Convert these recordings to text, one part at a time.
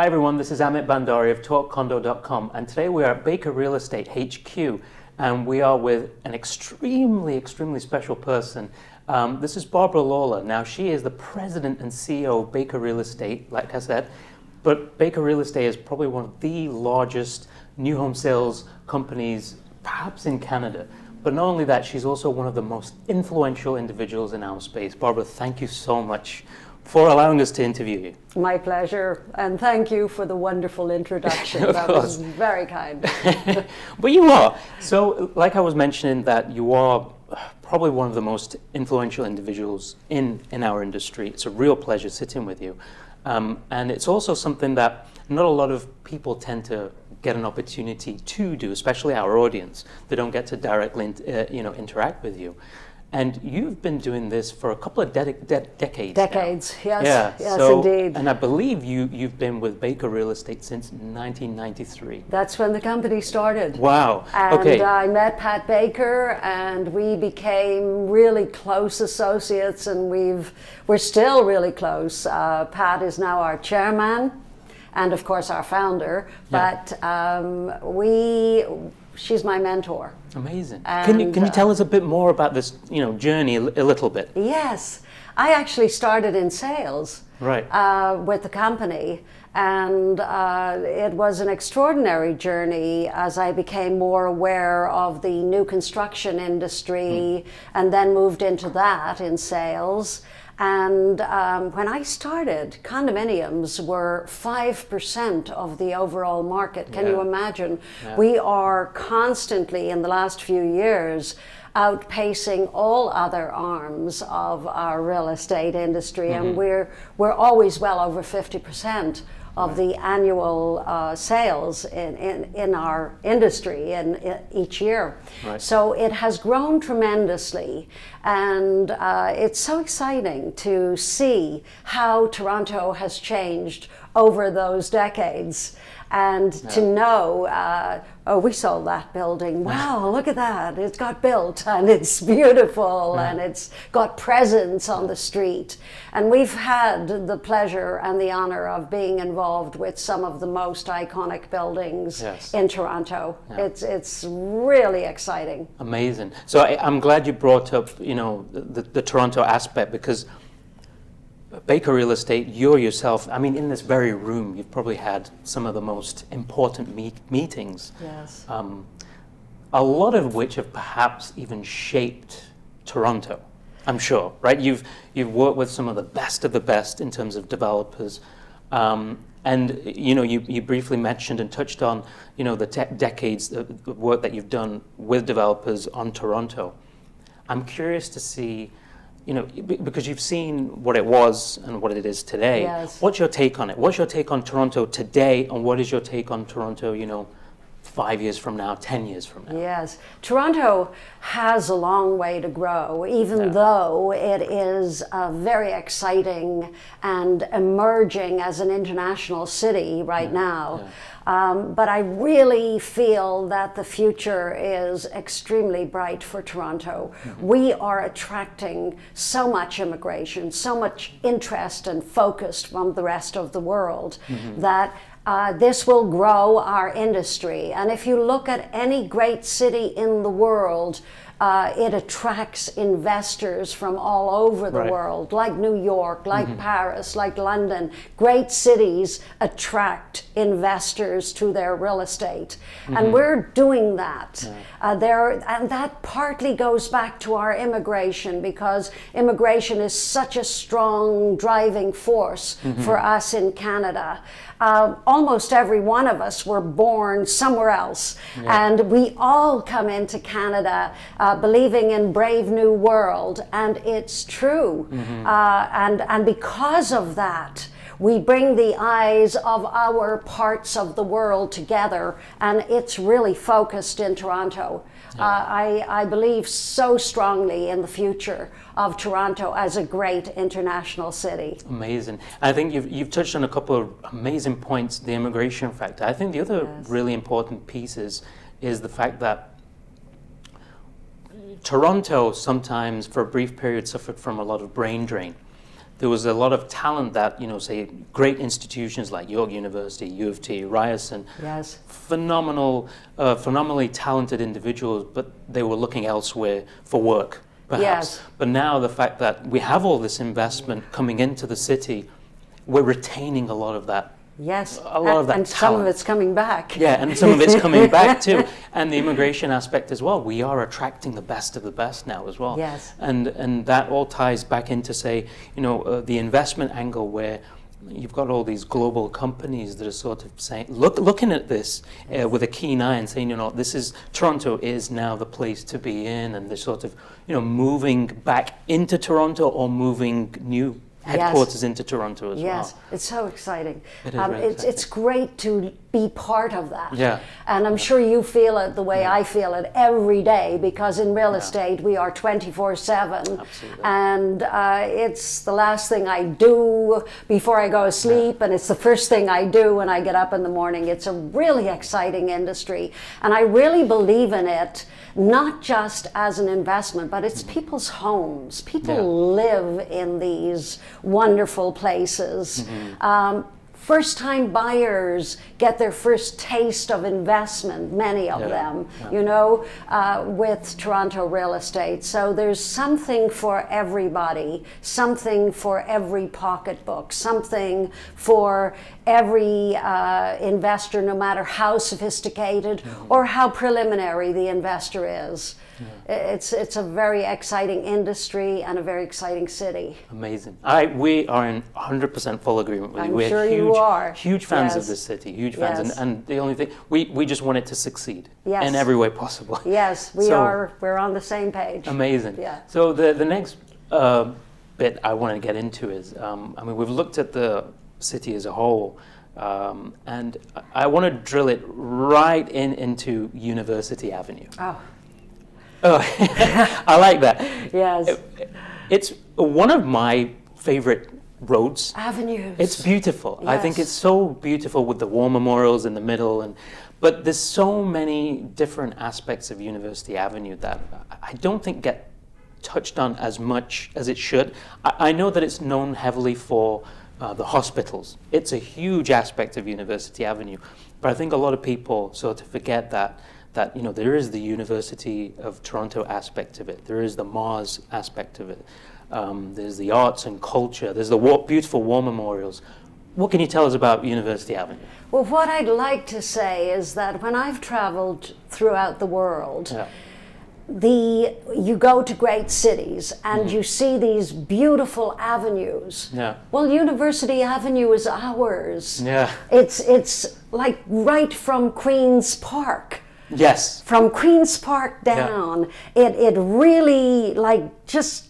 Hi everyone, this is Amit Bhandari of TalkCondo.com, and today we are at Baker Real Estate HQ, and we are with an extremely special person. This is Barbara Lawlor. Now, she is the president and CEO of Baker Real Estate, like I said, but Baker Real Estate is probably one of the largest new home sales companies, perhaps in Canada. But not only that, she's also one of the most influential individuals in our space. Barbara, thank you so much for allowing us to interview you. My pleasure, and thank you for the wonderful introduction. That was very kind. But you are. So, like I was mentioning, that you are probably one of the most influential individuals in our industry. It's a real pleasure sitting with you. And it's also something that not a lot of people tend to get an opportunity to do, especially our audience. They don't get to directly interact with you. And you've been doing this for a couple of decades. Decades, now. yes, Yeah. yes, So, indeed. and I believe you've been with Baker Real Estate since 1993. That's when the company started. Wow. And Okay. I met Pat Baker, and we became really close associates, and we're still really close. Pat is now our chairman, and of course our founder. Yeah. But she's my mentor. Amazing. And, can you tell us a bit more about this, journey a little bit? Yes, I actually started in sales. Right. With the company, and it was an extraordinary journey as I became more aware of the new construction industry, and then moved into that in sales. And when I started, condominiums were 5% of the overall market. Can you imagine? Yeah. We are constantly, in the last few years, outpacing all other arms of our real estate industry, and we're always well over 50% of the annual sales in our industry in each year. Right. So it has grown tremendously, and it's so exciting to see how Toronto has changed over those decades. And to know, we sold that building. Wow, look at that. It's got built, and it's beautiful, and it's got presence on the street. And we've had the pleasure and the honor of being involved with some of the most iconic buildings in Toronto. Yeah. It's really exciting. Amazing. So I'm glad you brought up, the Toronto aspect, because Baker Real Estate, you yourself, in this very room, you've probably had some of the most important meetings. Yes. A lot of which have perhaps even shaped Toronto, I'm sure, right? You've worked with some of the best in terms of developers. And you briefly mentioned and touched on, the decades of work that you've done with developers on Toronto. I'm curious to see, because you've seen what it was and what it is today. Yes. What's your take on it? What's your take on Toronto today, and what is your take on Toronto, 5 years from now, 10 years from now? Yes. Toronto has a long way to grow, even though it is very exciting and emerging as an international city right now. Yeah. But I really feel that the future is extremely bright for Toronto. We are attracting so much immigration, so much interest and focus from the rest of the world that this will grow our industry. And if you look at any great city in the world, it attracts investors from all over the world, like New York, like Paris, like London. Great cities attract investors to their real estate. And we're doing that. And that partly goes back to our immigration, because immigration is such a strong driving force for us in Canada. Almost every one of us were born somewhere else, and we all come into Canada believing in brave new world, and it's true. And because of that, we bring the eyes of our parts of the world together, and it's really focused in Toronto. I believe so strongly in the future of Toronto as a great international city. Amazing. I think you've touched on a couple of amazing points, the immigration factor. I think the other really important piece is the fact that Toronto sometimes, for a brief period, suffered from a lot of brain drain. there was a lot of talent that, say, great institutions like York University, U of T, Ryerson, Yes. phenomenally talented individuals, but they were looking elsewhere for work, perhaps. Yes. But now the fact that we have all this investment coming into the city, we're retaining a lot of that. Yes, A lot of that and talent. some of it's coming back. Yeah, and some of it's coming back too. And the immigration aspect as well. We are attracting the best of the best now as well. Yes. And that all ties back into, say, the investment angle, where you've got all these global companies that are sort of saying, looking at this with a keen eye and saying, Toronto is now the place to be in, and they're sort of, moving back into Toronto or moving new headquarters into Toronto as well. Yes, it's so exciting. It is really exciting. It's great to be part of that. Yeah. And I'm sure you feel it the way I feel it every day, because in real estate we are 24/7. Absolutely. And it's the last thing I do before I go to sleep, and it's the first thing I do when I get up in the morning. It's a really exciting industry, and I really believe in it, not just as an investment, but it's people's homes. People live in these wonderful places. First-time buyers get their first taste of investment, many of them, with Toronto real estate. So there's something for everybody, something for every pocketbook, something for every investor, no matter how sophisticated or how preliminary the investor is. It's a very exciting industry and a very exciting city. Amazing. We are in 100% full agreement with you. I'm sure you are. Huge fans of this city, huge fans. Yes. And the only thing, we just want it to succeed Yes. in every way possible. Yes, we're on the same page. Amazing. Yeah. So the next bit I want to get into is, we've looked at the city as a whole, and I want to drill it right into University Avenue. Oh, I like that. Yes. It's one of my favorite roads. Avenues. It's beautiful. I think Yes. it's so beautiful with the war memorials in the middle, but there's so many different aspects of University Avenue that I don't think get touched on as much as it should. I know that it's known heavily for the hospitals. It's a huge aspect of University Avenue, but I think a lot of people sort of forget that there is the University of Toronto aspect of it. There is the Mars aspect of it. There's the arts and culture. There's the beautiful war memorials. What can you tell us about University Avenue? Well, what I'd like to say is that when I've traveled throughout the world, you go to great cities and you see these beautiful avenues. Yeah. Well, University Avenue is ours. Yeah. It's like right from Queen's Park. Yes. From Queen's Park down, it really just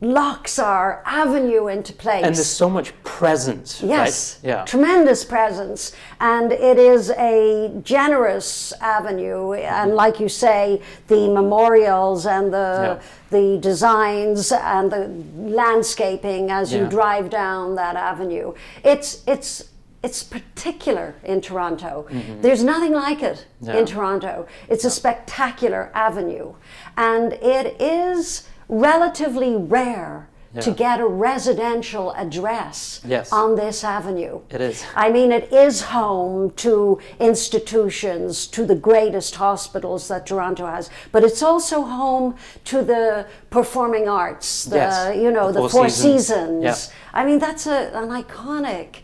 locks our avenue into place. And there's so much presence. Yes, right? Yeah. Tremendous presence. And it is a generous avenue. And like you say, the memorials and the designs and the landscaping as you drive down that avenue. It's particular in Toronto. There's nothing like it in Toronto. It's a spectacular avenue. And it is relatively rare to get a residential address on this avenue. It is. I mean, it is home to institutions, to the greatest hospitals that Toronto has, but it's also home to the performing arts, the Four Seasons. Yeah. I mean, that's an iconic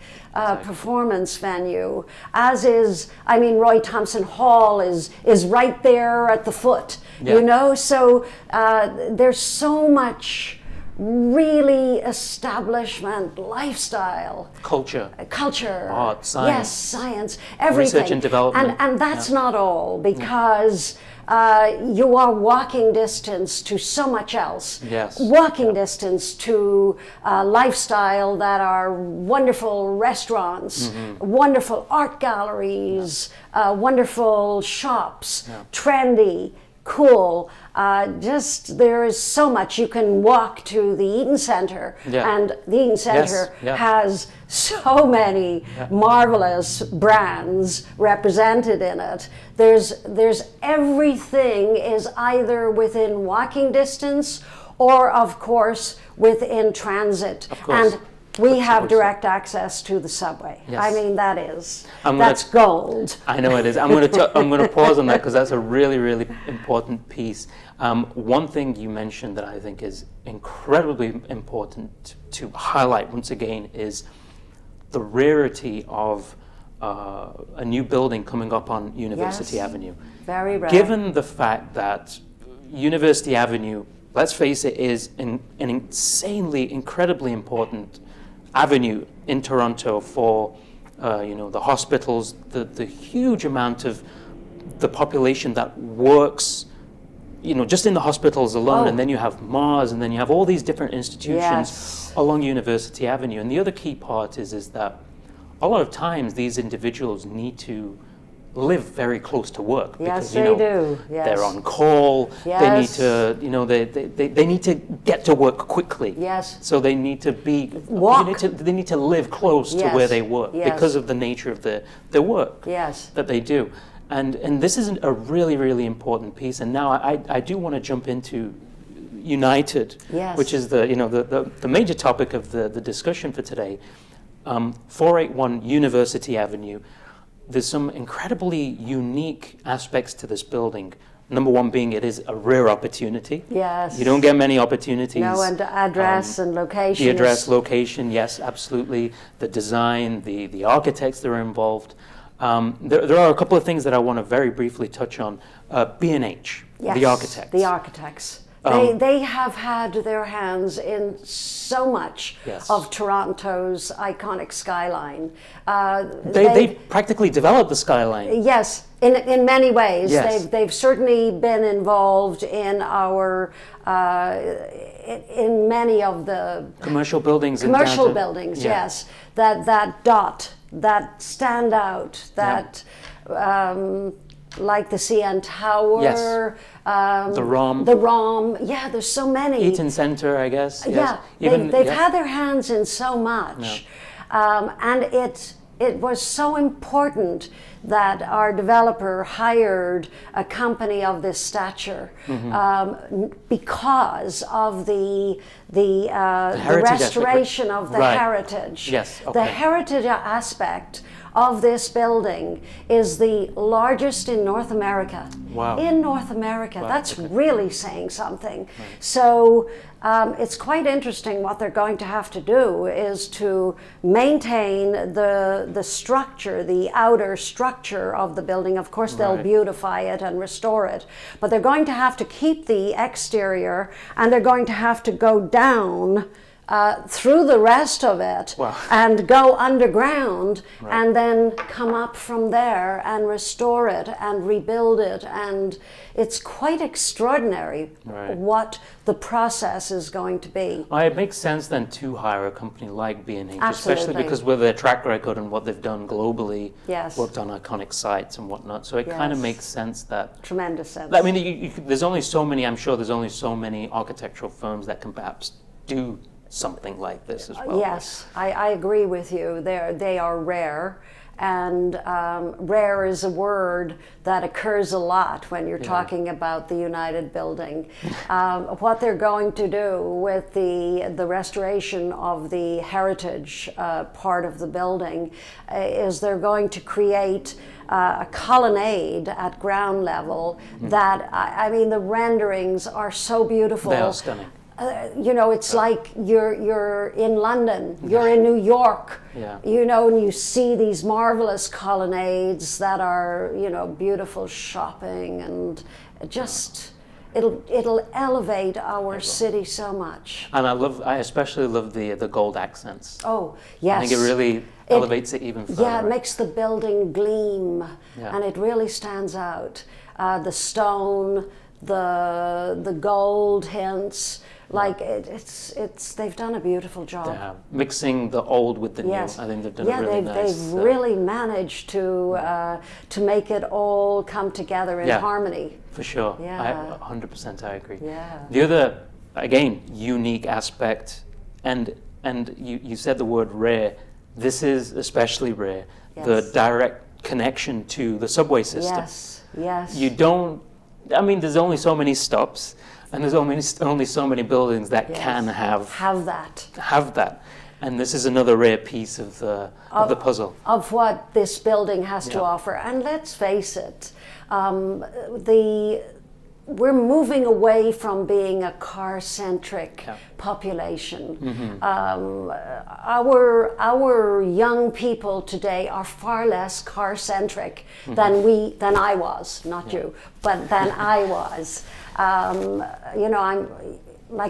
performance venue, as is, Roy Thompson Hall is right there at the foot, so there's so much really establishment, lifestyle, culture, art, science, yes, science, everything, research and development, and that's not all, because you are walking distance to so much else. Yes. Walking distance to lifestyle that are wonderful restaurants, wonderful art galleries, wonderful shops, trendy, cool. There is so much. You can walk to the Eaton Centre, and the Eaton Centre has so many marvelous brands represented in it. There's everything is either within walking distance or of course within transit. Of course. And we have Subway. direct access to the subway. Yes. I mean, that's gold. I know it is. I'm going to pause on that because that's a really, really important piece. One thing you mentioned that I think is incredibly important to highlight once again is the rarity of a new building coming up on University Yes. Avenue. Very rare. Given the fact that University Avenue, let's face it, is an insanely, incredibly important avenue in Toronto for the hospitals, the huge amount of the population that works, just in the hospitals alone, Oh. and then you have Mars, and then you have all these different institutions Yes. along University Avenue. And the other key part is that a lot of times these individuals need to live very close to work Yes, because they do. Yes. they're on call. Yes. They need to they need to get to work quickly. Yes. So they need to be Walk. they need to live close to Yes. where they work Yes. because of the nature of their work Yes. that they do. And this is a really, really important piece. And now I do want to jump into United, Yes. which is the major topic of the discussion for today. 481 University Avenue. There's some incredibly unique aspects to this building. Number one being it is a rare opportunity. Yes. You don't get many opportunities. No, and address and location. The address, is- location, yes, absolutely. The design, the architects that are involved. There are a couple of things that I want to very briefly touch on. B&H, Yes, the architects. The architects. They have had their hands in so much Yes. of Toronto's iconic skyline. They practically developed the skyline. Yes, in many ways. Yes. They've certainly been involved in our in many of the Commercial buildings. in commercial downtown. buildings. Yeah. Yes, that dot, that standout, that. Like the CN Tower, Yes. The ROM. The ROM, yeah, there's so many. Eaton Center, I guess. Yeah, Yes. they've had their hands in so much. And it was so important that our developer hired a company of this stature because of the heritage restoration aspect. of the Right. heritage. Yes, okay. The heritage aspect of this building is the largest in North America. Wow. In North America. Wow, That's okay. really saying something. So it's quite interesting. What they're going to have to do is to maintain the structure, the outer structure of the building. Of course, they'll Right. beautify it and restore it, but they're going to have to keep the exterior, and they're going to have to go down through the rest of it. Wow. And go underground and then come up from there and restore it and rebuild it. And it's quite extraordinary what the process is going to be. Well, it makes sense then to hire a company like B&H, especially Absolutely. because with their track record and what they've done globally, Yes. worked on iconic sites and whatnot. So it kind of Yes. makes sense that. Tremendous sense. I mean, there's only so many. I'm sure there's only so many architectural firms that can perhaps do something like this as well. Yes, I agree with you. They are rare, and rare is a word that occurs a lot when you're talking about the United Bldg. What they're going to do with the restoration of the heritage part of the building is they're going to create a colonnade at ground level that, I mean, the renderings are so beautiful. They are stunning. It's like you're in London, you're in New York, Yeah. and you see these marvelous colonnades that are, beautiful shopping, and it'll elevate our city so much. And I especially love the gold accents. Oh, yes. I think it really elevates it even further. Yeah, it makes the building gleam, Yeah. and it really stands out. The stone, the gold hints. Like they've done a beautiful job. Yeah, mixing the old with the Yes. new. I think they've done a really nice. They've really managed to make it all come together in harmony. For sure. Yeah. 100% I agree. Yeah. The other, again, unique aspect, and you said the word rare. This is especially rare. Yes. The direct connection to the subway system. Yes. Yes. You don't. I mean, there's only so many stops. And there's only so many buildings that Yes. can have that. And this is another rare piece of the puzzle. Of what this building has to offer. And let's face it, we're moving away from being a car-centric population. Our young people today are far less car-centric than I was, not you, but than I was.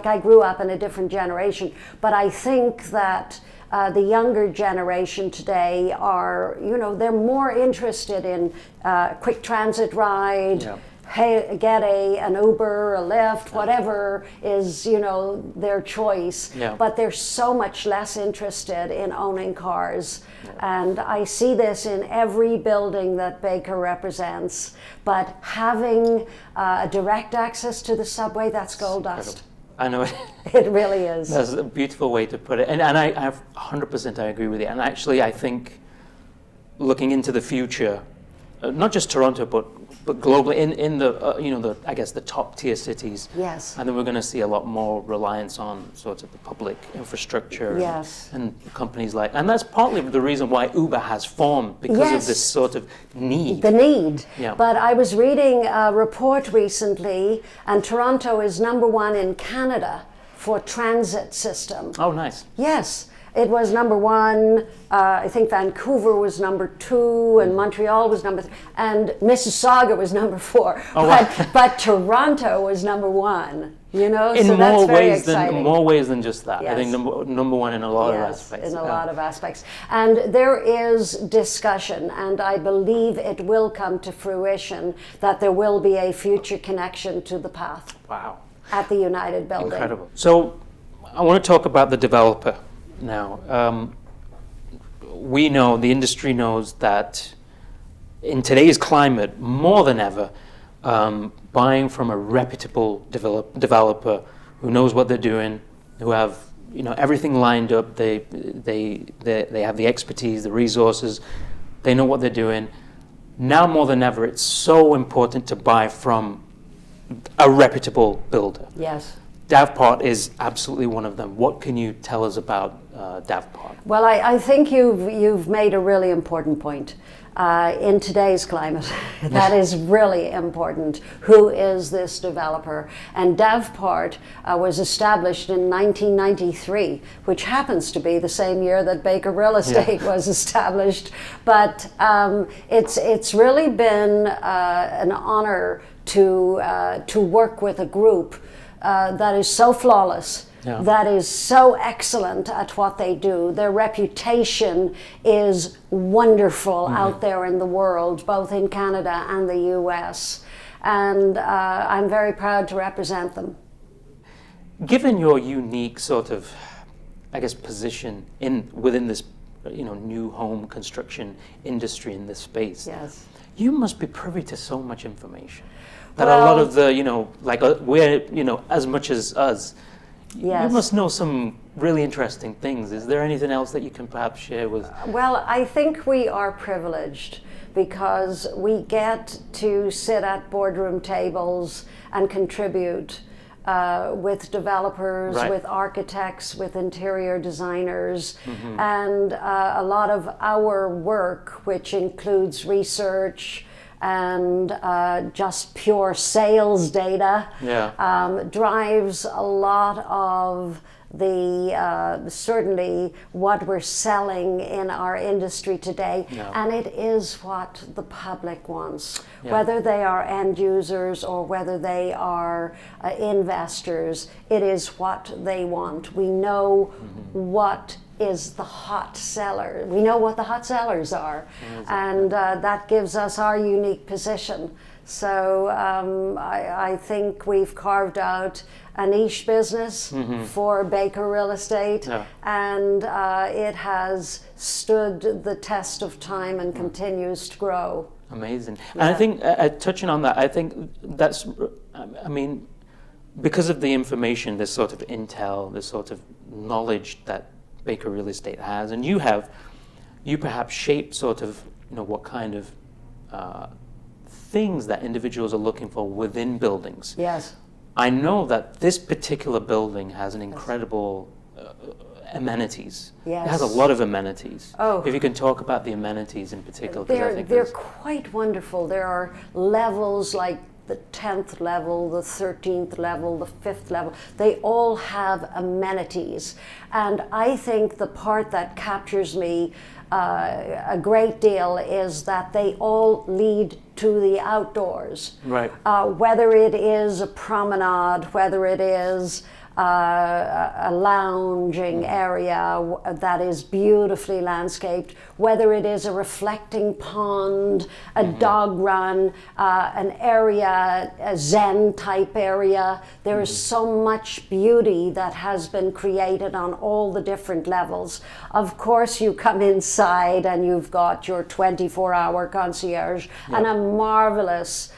I grew up in a different generation, but I think that the younger generation today are, they're more interested in quick transit ride, hey, get an Uber, a Lyft, whatever is, their choice. But they're so much less interested in owning cars. And I see this in every building that Baker represents. But having direct access to the subway, that's gold dust. I know it. It really is. That's a beautiful way to put it. And I 100% I agree with you. And actually, I think looking into the future, not just Toronto, but globally in the I guess the top tier cities. Yes. I think we're going to see a lot more reliance on sort of the public infrastructure. Yes. And companies and that's partly the reason why Uber has formed, because of this sort of need. The need. Yeah. But I was reading a report recently, and Toronto is #1 in Canada for transit system. Oh, nice. Yes. It was #1. I think Vancouver was #2, and Montreal was #3, and Mississauga was #4. Oh, but Toronto was #1. In so that's very exciting. more ways than just that. Yes. I think number one in a lot of aspects. In a lot of aspects. And there is discussion, and I believe it will come to fruition, that there will be a future connection to the path. Wow. At the United Bldg. Incredible. So I want to talk about the developer now. We know, the industry knows that in today's climate, more than ever, buying from a reputable developer who knows what they're doing, who have everything lined up, they have the expertise, the resources, they know what they're doing. Now more than ever, it's so important to buy from a reputable builder. Yes. Davport is absolutely one of them. What can you tell us about Davport? Well, I think you've made a really important point. In today's climate, that is really important. Who is this developer? And Davport was established in 1993, which happens to be the same year that Baker Real Estate was established. But it's really been an honor to work with a group that is so flawless, that is so excellent at what they do. Their reputation is wonderful out there in the world, both in Canada and the US. And I'm very proud to represent them. Given your unique sort of, I guess, position within this new home construction industry in this space, you must be privy to so much information. That a lot of the, we're, as much as us, you must know some really interesting things. Is there anything else that you can perhaps share with? Well, I think we are privileged because we get to sit at boardroom tables and contribute with developers, with architects, with interior designers, and a lot of our work, which includes research, and just pure sales data drives a lot of the certainly what we're selling in our industry today, and it is what the public wants, whether they are end users or whether they are investors. It is what they want. We know what is the hot seller. We know what the hot sellers are, and that gives us our unique position. So I think we've carved out a niche business for Baker Real Estate, and it has stood the test of time and continues to grow. Amazing. And I think, touching on that, I think that's, because of the information, this sort of intel, this sort of knowledge that Baker Real Estate has, and you perhaps shape sort of, what kind of things that individuals are looking for within buildings. Yes. I know that this particular building has an incredible amenities. Yes. It has a lot of amenities. Oh. If you can talk about the amenities in particular. 'Cause I think They're quite wonderful. There are levels like the 10th level, the 13th level, the 5th level. They all have amenities. And I think the part that captures me a great deal is that they all lead to the outdoors. Right. Whether it is a promenade, whether it is a lounging area that is beautifully landscaped, whether it is a reflecting pond, a dog run, an area, a Zen type area. There is so much beauty that has been created on all the different levels. Of course, you come inside and you've got your 24-hour concierge and a marvelous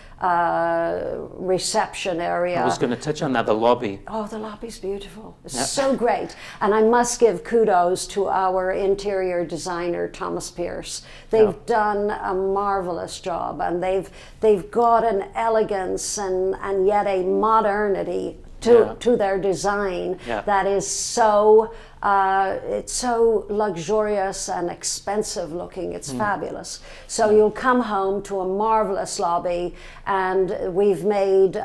reception area. I was going to touch on that, the lobby. Oh, the lobby's beautiful. It's so great. And I must give kudos to our interior designer, Thomas Pierce. They've done a marvelous job, and they've got an elegance and yet a modernity to their design that is so it's so luxurious and expensive looking. It's fabulous. So you'll come home to a marvelous lobby, and we've made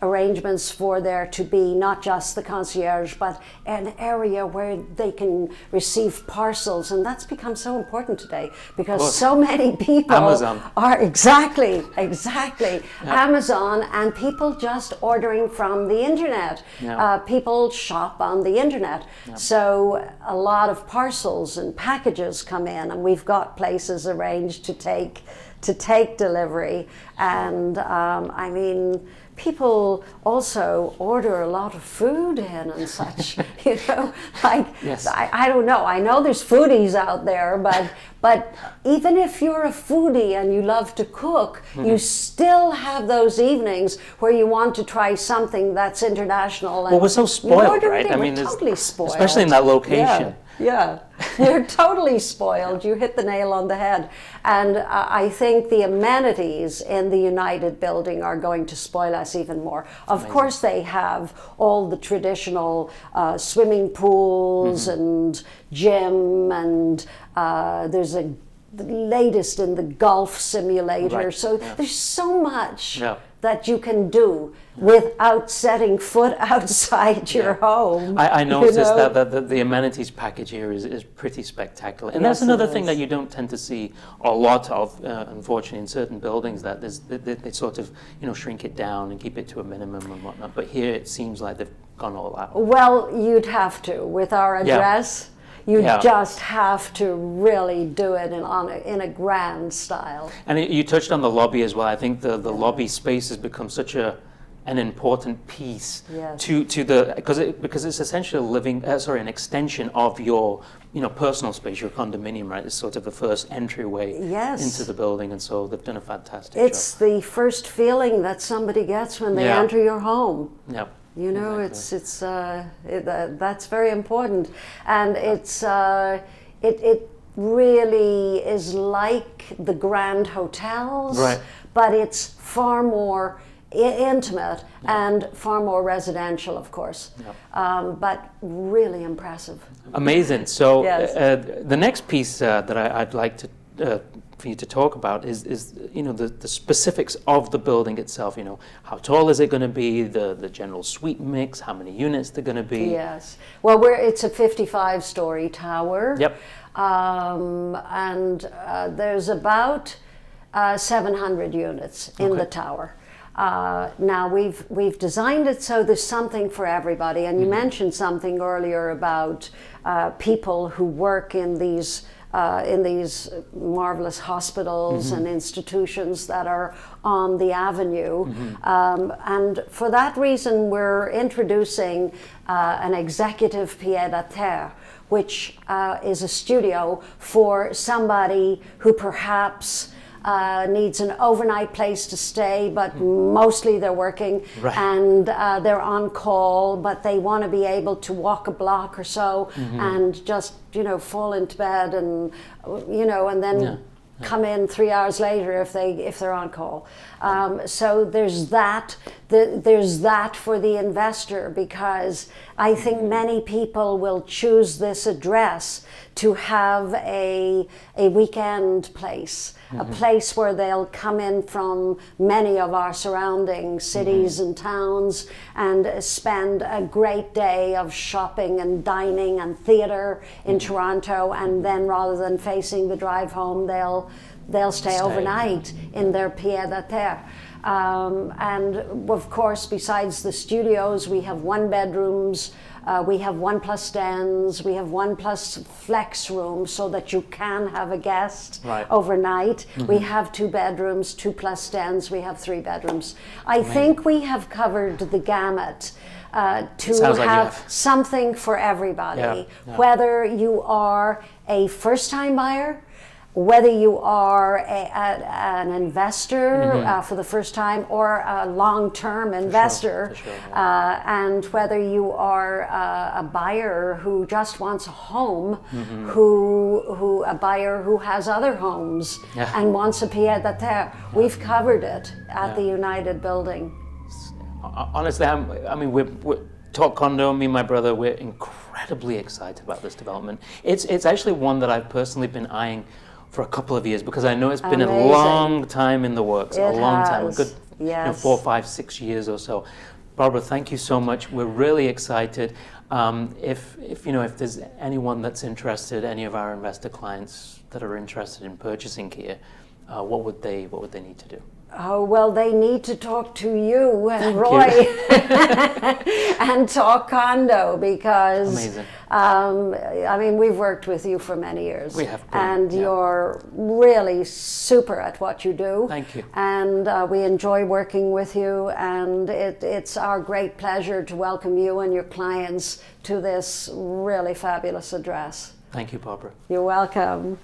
arrangements for there to be not just the concierge, but an area where they can receive parcels. And that's become so important today because so many people are exactly Amazon, and people just ordering from the internet. People shop on the internet. So a lot of parcels and packages come in, and we've got places arranged to take delivery. And I mean, people also order a lot of food in and such, you know, like, I don't know, I know there's foodies out there, but even if you're a foodie and you love to cook, you still have those evenings where you want to try something that's international. And well, we're so spoiled, right? I mean, totally spoiled. Especially in that location. Yeah, you're totally spoiled. You hit the nail on the head. And I think the amenities in the United building are going to spoil us even more. Of course, they have all the traditional swimming pools and gym, and there's the latest in the golf simulator. So there's so much that you can do without setting foot outside your home. I noticed that the amenities package here is pretty spectacular. And that's another thing that you don't tend to see a lot of, unfortunately, in certain buildings, that they sort of, you know, shrink it down and keep it to a minimum and whatnot. But here it seems like they've gone all out. Well, you'd have to. With our address, you just have to really do it in a grand style. And you touched on the lobby as well. I think the lobby space has become such an important piece to the because it's essentially an extension of your personal space, your condominium, right? It's sort of the first entryway into the building, and so they've done a fantastic job. It's the first feeling that somebody gets when they enter your home. Yeah. You know, that's very important, and it really is like the grand hotels, but it's far more intimate and far more residential, of course, but really impressive. Amazing. So the next piece that I'd like to for you to talk about is the specifics of the building itself. You know, how tall is it going to be, the general suite mix, how many units they're going to be. Yes. Well, it's a 55-story tower. Yep. And there's about 700 units in the tower. Now we've designed it so there's something for everybody. And you mentioned something earlier about people who work in these marvelous hospitals and institutions that are on the avenue. And for that reason, we're introducing an executive pied-à-terre, which is a studio for somebody who perhaps needs an overnight place to stay, but mostly they're working and they're on call, but they want to be able to walk a block or so and just fall into bed and and then come in 3 hours later if they're on call. So there's that. There's that for the investor, because I think many people will choose this address to have a weekend place, a place where they'll come in from many of our surrounding cities and towns and spend a great day of shopping and dining and theatre in Toronto, and then rather than facing the drive home, they'll stay overnight in their pied-à-terre. And of course, besides the studios, we have 1-bedrooms, we have 1+ dens, we have 1+ flex rooms so that you can have a guest overnight. We have 2 bedrooms, 2+ dens, we have 3 bedrooms. I think we have covered the gamut to have something for everybody, whether you are a first-time buyer, whether you are an investor for the first time, or a long-term investor, and whether you are a buyer who just wants a home, a buyer who has other homes and wants a pied-à-terre. We've covered it at the United Bldg. Honestly, I mean, we're TalkCondo, me and my brother, we're incredibly excited about this development. It's actually one that I've personally been eyeing for a couple of years, because I know it's been a long time in the works, a long time, a good 4, 5, 6 years or so. Barbara, thank you so much. We're really excited. If there's anyone that's interested, any of our investor clients that are interested in purchasing here, what would they need to do? Oh, well, they need to talk to you and Roy and TalkCondo, because I mean, we've worked with you for many years. We have. And you're really super at what you do. Thank you. And we enjoy working with you, and it's our great pleasure to welcome you and your clients to this really fabulous address. Thank you, Barbara. You're welcome.